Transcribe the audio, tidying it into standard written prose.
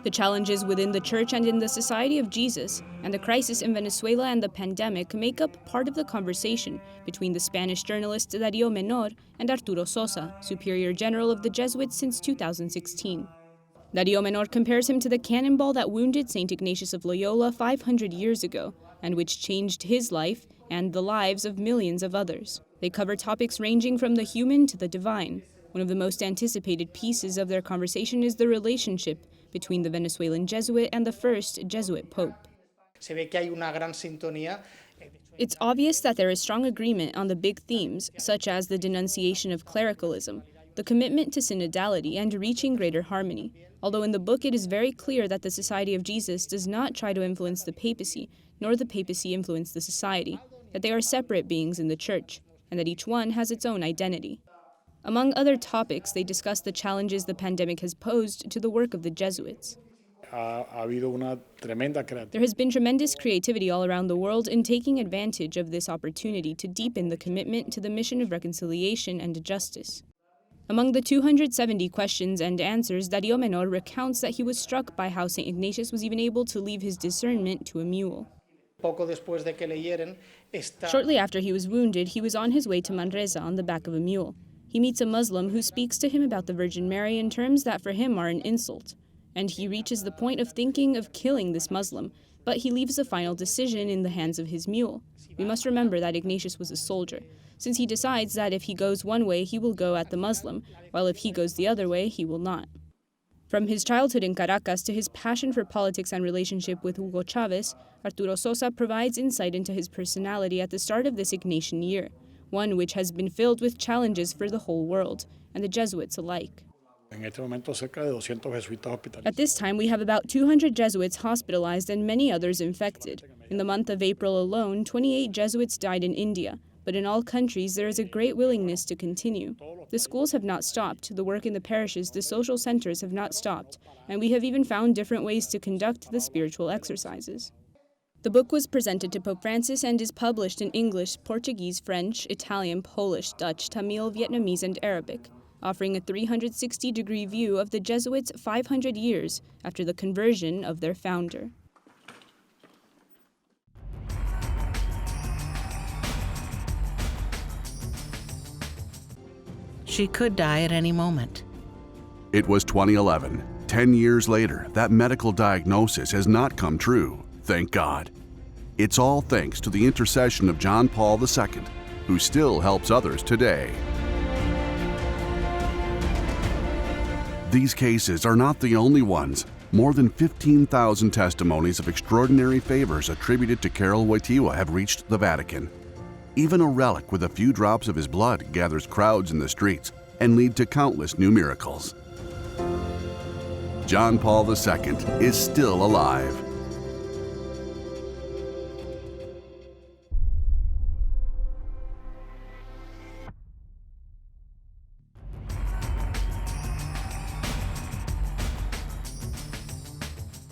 The challenges within the Church and in the Society of Jesus, and the crisis in Venezuela and the pandemic make up part of the conversation between the Spanish journalist Dario Menor and Arturo Sosa, Superior General of the Jesuits since 2016. Dario Menor compares him to the cannonball that wounded St. Ignatius of Loyola 500 years ago, and which changed his life and the lives of millions of others. They cover topics ranging from the human to the divine. One of the most anticipated pieces of their conversation is the relationship between the Venezuelan Jesuit and the first Jesuit Pope. It's obvious that there is strong agreement on the big themes, such as the denunciation of clericalism, the commitment to synodality, and reaching greater harmony. Although in the book it is very clear that the Society of Jesus does not try to influence the papacy, nor the papacy influence the society, that they are separate beings in the Church, and that each one has its own identity. Among other topics, they discuss the challenges the pandemic has posed to the work of the Jesuits. There has been tremendous creativity all around the world in taking advantage of this opportunity to deepen the commitment to the mission of reconciliation and justice. Among the 270 questions and answers, Dario Menor recounts that he was struck by how St. Ignatius was even able to leave his discernment to a mule. Shortly after he was wounded, he was on his way to Manresa on the back of a mule. He meets a Muslim who speaks to him about the Virgin Mary in terms that for him are an insult, and he reaches the point of thinking of killing this Muslim, but he leaves the final decision in the hands of his mule. We must remember that Ignatius was a soldier, since he decides that if he goes one way, he will go at the Muslim, while if he goes the other way, he will not. From his childhood in Caracas to his passion for politics and relationship with Hugo Chavez, Arturo Sosa provides insight into his personality at the start of this Ignatian year, one which has been filled with challenges for the whole world, and the Jesuits alike. At this time, we have about 200 Jesuits hospitalized and many others infected. In the month of April alone, 28 Jesuits died in India, but in all countries there is a great willingness to continue. The schools have not stopped, the work in the parishes, the social centers have not stopped, and we have even found different ways to conduct the spiritual exercises. The book was presented to Pope Francis and is published in English, Portuguese, French, Italian, Polish, Dutch, Tamil, Vietnamese, and Arabic, offering a 360-degree view of the Jesuits 500 years after the conversion of their founder. She could die at any moment. It was 2011. 10 years later, that medical diagnosis has not come true. Thank God. It's all thanks to the intercession of John Paul II, who still helps others today. These cases are not the only ones. More than 15,000 testimonies of extraordinary favors attributed to Karol Wojtyła have reached the Vatican. Even a relic with a few drops of his blood gathers crowds in the streets and lead to countless new miracles. John Paul II is still alive.